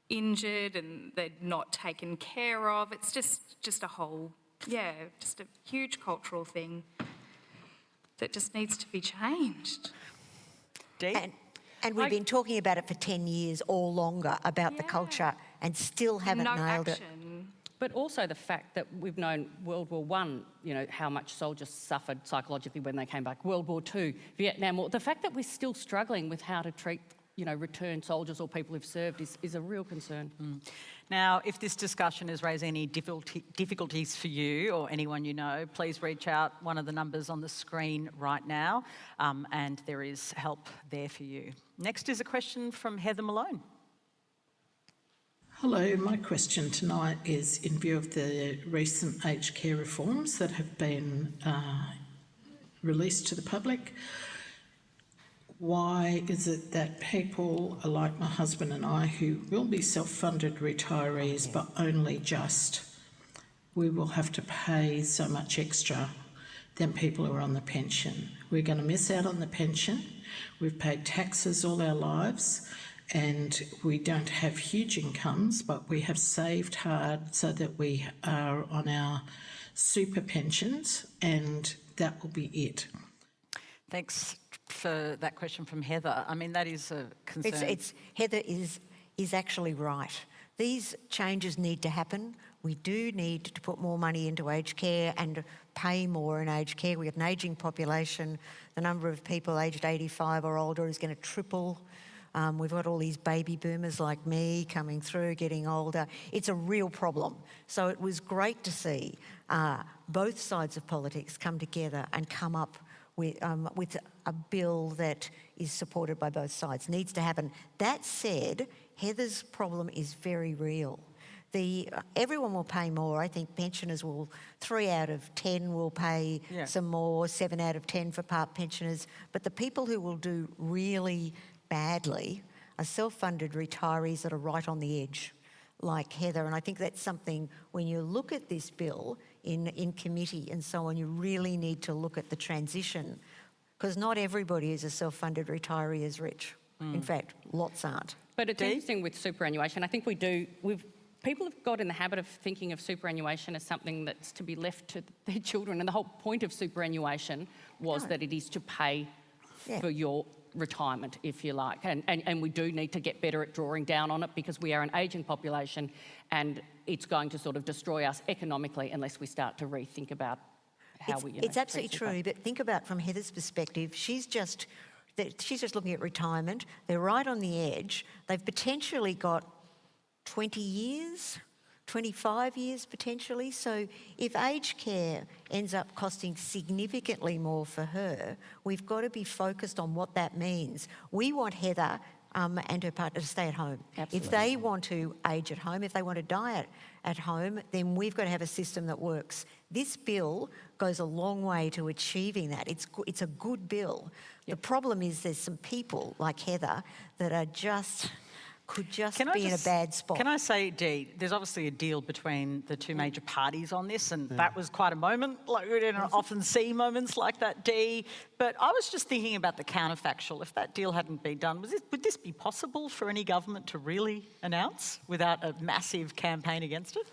injured and they're not taken care of. It's just a whole, just a huge cultural thing that just needs to be changed. Dee? And we've been talking about it for 10 years or longer, about the culture, and still haven't no nailed it. action. But also the fact that we've known World War I, you know, how much soldiers suffered psychologically when they came back. World War II, Vietnam War. The fact that we're still struggling with how to treat, you know, returned soldiers or people who've served is a real concern. Now, if this discussion has raised any difficulties for you or anyone you know, please reach out. One of the numbers on the screen right now, and there is help there for you. Next is a question from Heather Malone. Hello, my question tonight is in view of the recent aged care reforms that have been released to the public. Why is it that people like my husband and I, who will be self-funded retirees, but only just, we will have to pay so much extra than people who are on the pension? We're going to miss out on the pension. We've paid taxes all our lives and we don't have huge incomes, but we have saved hard so that we are on our super pensions, and that will be it. Thanks for that question from Heather. I mean, that is a concern. Heather is actually right. These changes need to happen. We do need to put more money into aged care and pay more in aged care. We have an ageing population. The number of people aged 85 or older is going to triple. We've got all these baby boomers like me coming through, getting older. It's a real problem. So it was great to see both sides of politics come together and come up with a bill that is supported by both sides. Needs to happen. That said, Heather's problem is very real. Everyone will pay more. I think pensioners will, 3 out of 10 will pay some more, 7 out of 10 for part pensioners. But the people who will do really badly are self-funded retirees that are right on the edge, like Heather. And I think that's something, when you look at this bill in committee and so on, you really need to look at the transition, because not everybody who's a self-funded retiree is rich. In fact, lots aren't. But it's interesting with superannuation. I think people have got in the habit of thinking of superannuation as something that's to be left to their children. And the whole point of superannuation was that it is to pay for your retirement, if you like. And we do need to get better at drawing down on it, because we are an ageing population and it's going to sort of destroy us economically unless we start to rethink about how we, It's absolutely true, but think about from Heather's perspective, she's just looking at retirement. They're right on the edge. They've potentially got 20 years, 25 years potentially. So if aged care ends up costing significantly more for her, we've got to be focused on what that means. We want Heather and her partner to stay at home. Absolutely. If they want to age at home, if they want to die at home, then we've got to have a system that works. This bill goes a long way to achieving that. It's a good bill. The problem is there's some people like Heather that are could be in a bad spot. Can I say, Dee, there's obviously a deal between the two major parties on this, and that was quite a moment. Like, we don't often see moments like that, Dee. But I was just thinking about the counterfactual. If that deal hadn't been done, would this be possible for any government to really announce without a massive campaign against it?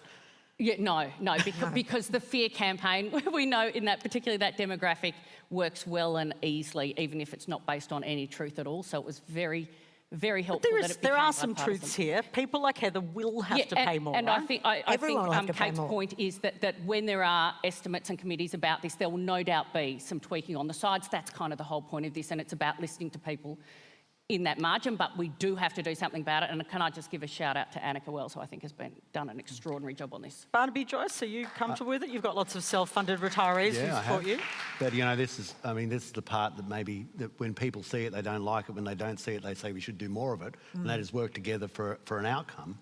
Yeah, no, because the fear campaign, we know in that, particularly that demographic, works well and easily, even if it's not based on any truth at all. So it was very, very helpful that it became there are some bipartisan. truths here. People like Heather will have to pay more, and right? I think Kate's more. point is that when there are estimates and committees about this, there will no doubt be some tweaking on the sides. That's kind of the whole point of this, and it's about listening to people in that margin, but we do have to do something about it. And can I just give a shout out to Annika Wells, who I think has done an extraordinary job on this. Barnaby, Joyce, are you comfortable with it? You've got lots of self-funded retirees who support you. But, this is the part that maybe that when people see it, they don't like it. When they don't see it, they say we should do more of it. And that is work together for an outcome.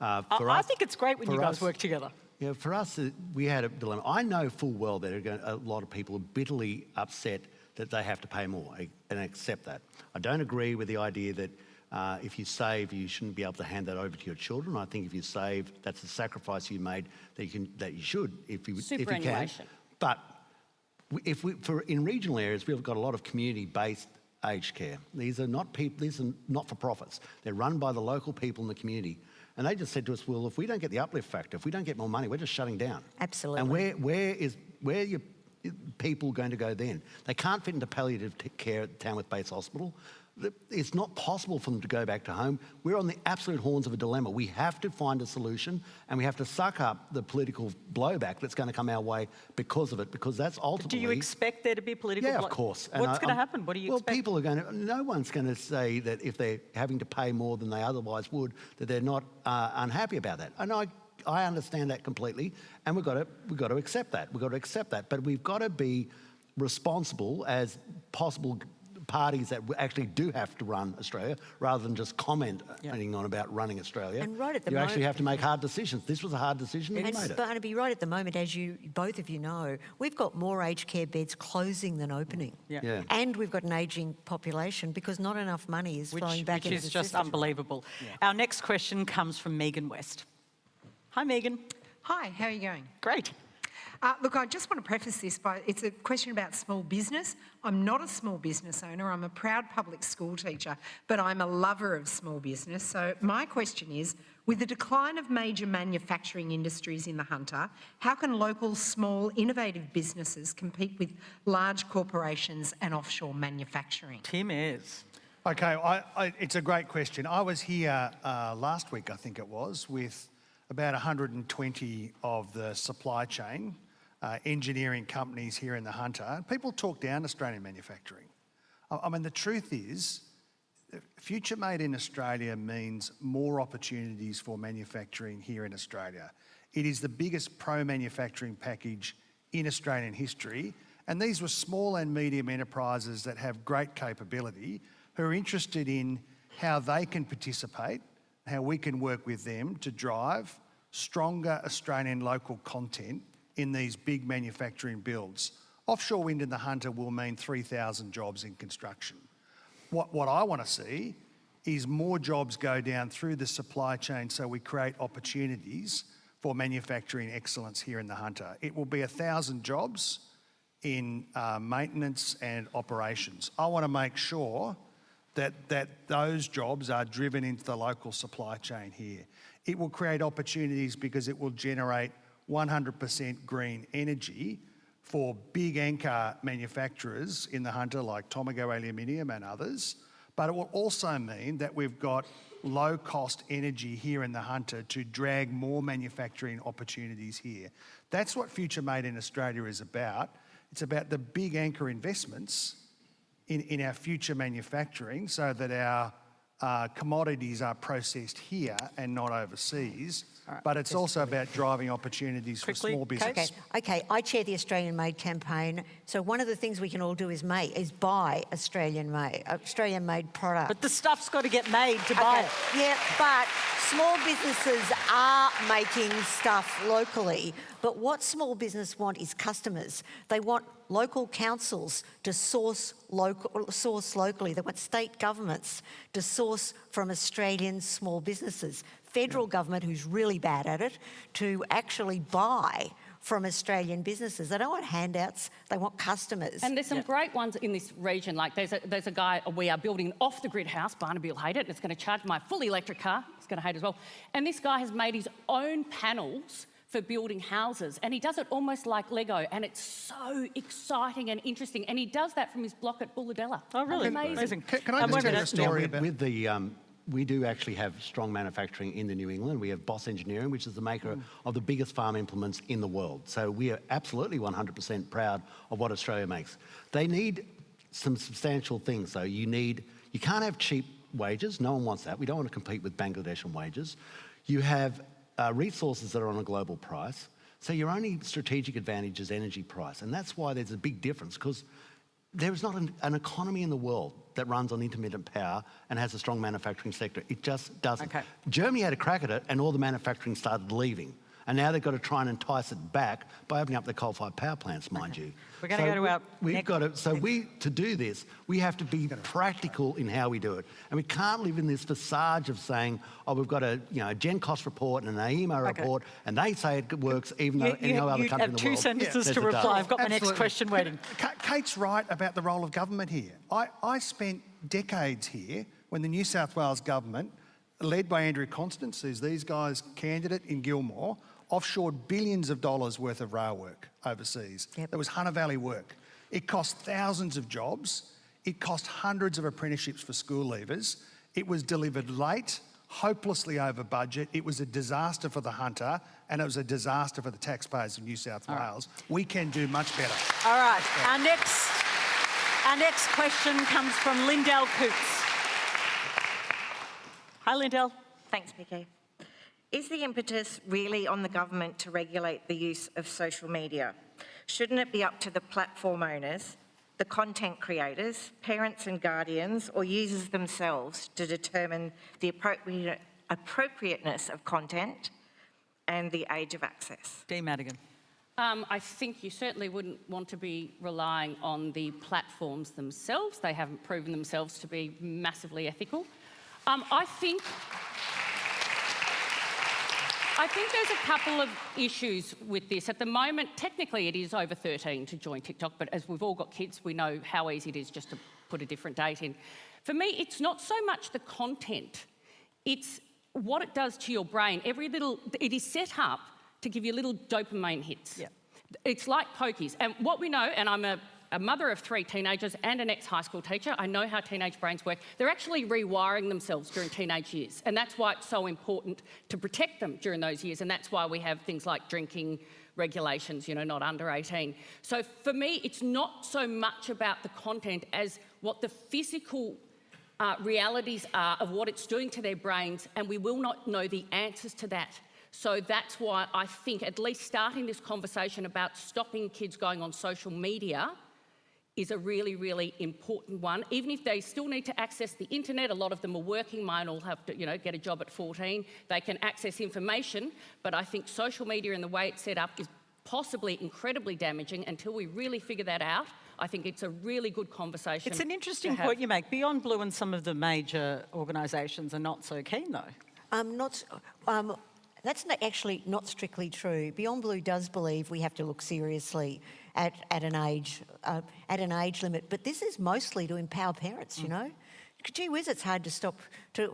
I think it's great when you guys work together. Yeah, for us, we had a dilemma. I know full well that a lot of people are bitterly upset that they have to pay more and accept that. I don't agree with the idea that if you save, you shouldn't be able to hand that over to your children. I think if you save, that's a sacrifice you made that you should if you can. But in regional areas, we've got a lot of community-based aged care. These are not not-for-profits. They're run by the local people in the community. And they just said to us, well, if we don't get the uplift factor, if we don't get more money, we're just shutting down. Absolutely. And where are your people going to go then? They can't fit into palliative care at Tamworth-based hospital. It's not possible for them to go back to home. We're on the absolute horns of a dilemma. We have to find a solution, and we have to suck up the political blowback that's going to come our way because of it, because that's ultimately... Do you expect there to be political... Yeah, of course. What's going to happen? What do you expect? Well, people are going to... No one's going to say that if they're having to pay more than they otherwise would, that they're not unhappy about that. And I understand that completely, and we've got to accept that. We've got to accept that. But we've got to be responsible as possible parties that actually do have to run Australia, rather than just commenting on about running Australia. And right at the you moment, actually have to make hard decisions. This was a hard decision, and we made it. Barnaby, right at the moment, as both of you know, we've got more aged care beds closing than opening. Yeah. And we've got an ageing population because not enough money is flowing back into the system. Which is just unbelievable. Yeah. Our next question comes from Megan West. Hi, Megan. Hi, how are you going? Great. Look, I just want to preface this by, it's a question about small business. I'm not a small business owner. I'm a proud public school teacher, but I'm a lover of small business. So my question is, with the decline of major manufacturing industries in the Hunter, how can local, small, innovative businesses compete with large corporations and offshore manufacturing? Tim Ayres. Okay, it's a great question. I was here last week, I think it was, with about 120 of the supply chain engineering companies here in the Hunter. People talk down Australian manufacturing. I mean, the truth is, Future Made in Australia means more opportunities for manufacturing here in Australia. It is the biggest pro-manufacturing package in Australian history, and these were small and medium enterprises that have great capability who are interested in how they can participate, how we can work with them to drive stronger Australian local content in these big manufacturing builds. Offshore wind in the Hunter will mean 3,000 jobs in construction. What I want to see is more jobs go down through the supply chain so we create opportunities for manufacturing excellence here in the Hunter. It will be 1,000 jobs in maintenance and operations. I want to make sure that those jobs are driven into the local supply chain here. It will create opportunities because it will generate 100% green energy for big anchor manufacturers in the Hunter like Tomago Aluminium and others, but it will also mean that we've got low-cost energy here in the Hunter to drag more manufacturing opportunities here. That's what Future Made in Australia is about. It's about the big anchor investments in our future manufacturing so that our commodities are processed here and not overseas. Right. But it's also about driving opportunities for small business. Okay, I chair the Australian Made campaign. So one of the things we can all do is buy Australian made product. But the stuff's got to get made to buy it. Yeah, but small businesses are making stuff locally. But what small business want is customers. They want local councils to source locally. They want state governments to source from Australian small businesses. Federal government, who's really bad at it, to actually buy from Australian businesses. They don't want handouts, they want customers. And there's some great ones in this region, like there's a guy, we are building an off-the-grid house, Barnaby will hate it, and it's going to charge my fully electric car, he's going to hate it as well. And this guy has made his own panels for building houses, and he does it almost like Lego, and it's so exciting and interesting, and he does that from his block at Bulladella. Oh, really? Amazing. Can I just tell you a story about... With the... we do actually have strong manufacturing in the New England. We have Boss Engineering, which is the maker of the biggest farm implements in the world. So we are absolutely 100% proud of what Australia makes. They need some substantial things. So you can't have cheap wages. No one wants that. We don't want to compete with Bangladesh on wages. You have resources that are on a global price. So your only strategic advantage is energy price. And that's why there's a big difference, because there is not an economy in the world that runs on intermittent power and has a strong manufacturing sector. It just doesn't. Okay. Germany had a crack at it and all the manufacturing started leaving. And now they've got to try and entice it back by opening up the coal-fired power plants, mind you. We're going to go to our to do this, we have to be practical in how we do it. And we can't live in this facade of saying, oh, we've got a Gen Cost report and an AEMO report, and they say it works even though any other country in the world. You have 2 sentences to reply. I've got my next question waiting. Kate's right about the role of government here. I spent decades here when the New South Wales government, led by Andrew Constance, who's these guys' candidate in Gilmore, offshored billions of dollars worth of rail work overseas. There was Hunter Valley work. It cost thousands of jobs. It cost hundreds of apprenticeships for school leavers. It was delivered late, hopelessly over budget. It was a disaster for the Hunter, and it was a disaster for the taxpayers of New South Wales. We can do much better. All right, our next question comes from Lindell Coots. Hi, Lindell. Thanks, Vicky. Is the impetus really on the government to regulate the use of social media? Shouldn't it be up to the platform owners, the content creators, parents and guardians, or users themselves to determine the appropriateness of content and the age of access? Dee Madigan. I think you certainly wouldn't want to be relying on the platforms themselves. They haven't proven themselves to be massively ethical. I think there's a couple of issues with this. At the moment, technically it is over 13 to join TikTok, but as we've all got kids, we know how easy it is just to put a different date in. For me, it's not so much the content, it's what it does to your brain. It is set up to give you little dopamine hits. Yeah. It's like pokies. And what we know, and I'm a mother of 3 teenagers and an ex-high school teacher, I know how teenage brains work. They're actually rewiring themselves during teenage years, and that's why it's so important to protect them during those years, and that's why we have things like drinking regulations, not under 18. So for me, it's not so much about the content as what the physical realities are of what it's doing to their brains, and we will not know the answers to that. So that's why I think at least starting this conversation about stopping kids going on social media is a really, really important one. Even if they still need to access the internet, a lot of them are working, mine all have to, get a job at 14, they can access information, but I think social media and the way it's set up is possibly incredibly damaging. Until we really figure that out, I think it's a really good conversation. It's an interesting point you make. Beyond Blue and some of the major organisations are not so keen, though. That's actually not strictly true. Beyond Blue does believe we have to look seriously at an age limit, but this is mostly to empower parents. Gee whiz, it's hard to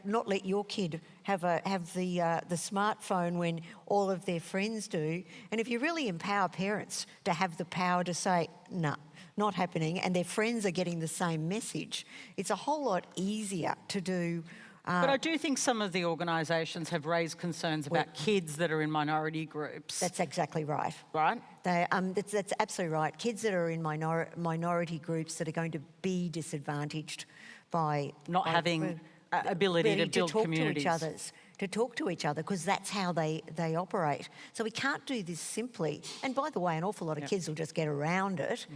not let your kid have the smartphone when all of their friends do. And if you really empower parents to have the power to say, no, not happening, and their friends are getting the same message, it's a whole lot easier to do. But I do think some of the organisations have raised concerns about kids that are in minority groups. That's exactly right. Right? That's absolutely right. Kids that are in minority groups that are going to be disadvantaged by not having ability to build communities. To talk to each other, because that's how they operate. So we can't do this simply. And by the way, an awful lot of kids will just get around it.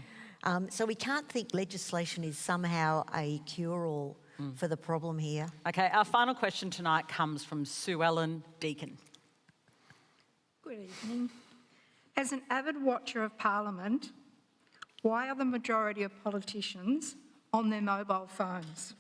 So we can't think legislation is somehow a cure-all for the problem here. Okay, our final question tonight comes from Sue Ellen Deakin. Good evening. As an avid watcher of Parliament, why are the majority of politicians on their mobile phones?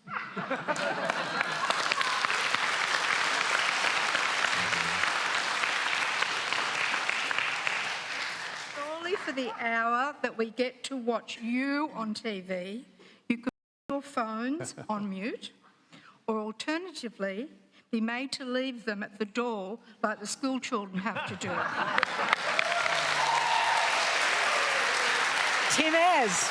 Surely for the hour that we get to watch you on TV, you could put your phones on mute, or alternatively, be made to leave them at the door like the school children have to do. Tim Ayres.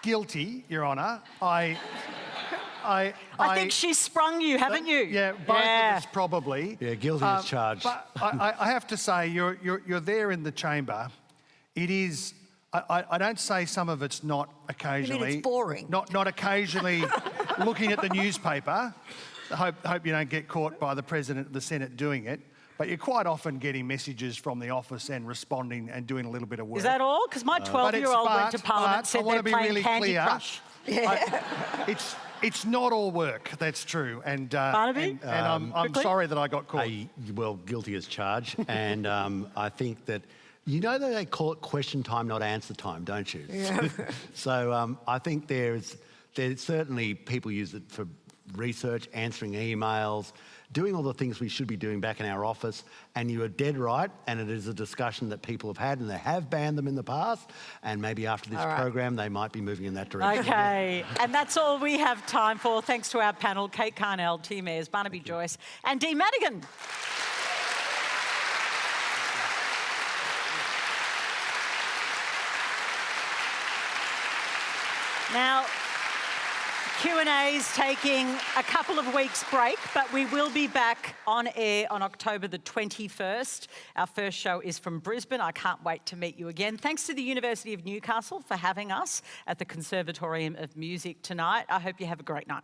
Guilty, Your Honour. I think she's sprung you, haven't you? Yeah, both of us probably. Yeah, guilty as charged. But I have to say, you're there in the chamber, It is. I don't say some of it's not occasionally. You mean it's boring? Not occasionally looking at the newspaper. Hope you don't get caught by the President of the Senate doing it. But you're quite often getting messages from the office and responding and doing a little bit of work. Is that all? Because my 12-year-old went to Parliament and said they're playing Candy Crush. It's not all work, that's true. And, Barnaby? I'm sorry that I got caught. Well, guilty as charged. And I think that, you know that they call it question time, not answer time, don't you? Yeah. So I think there's certainly people use it for research, answering emails, doing all the things we should be doing back in our office, and you are dead right, and it is a discussion that people have had, and they have banned them in the past, and maybe after this program they might be moving in that direction. Okay, and that's all we have time for. Thanks to our panel, Kate Carnell, Team Ayres, Barnaby Joyce and Dee Madigan. Now, Q&A is taking a couple of weeks break, but we will be back on air on October the 21st. Our first show is from Brisbane. I can't wait to meet you again. Thanks to the University of Newcastle for having us at the Conservatorium of Music tonight. I hope you have a great night.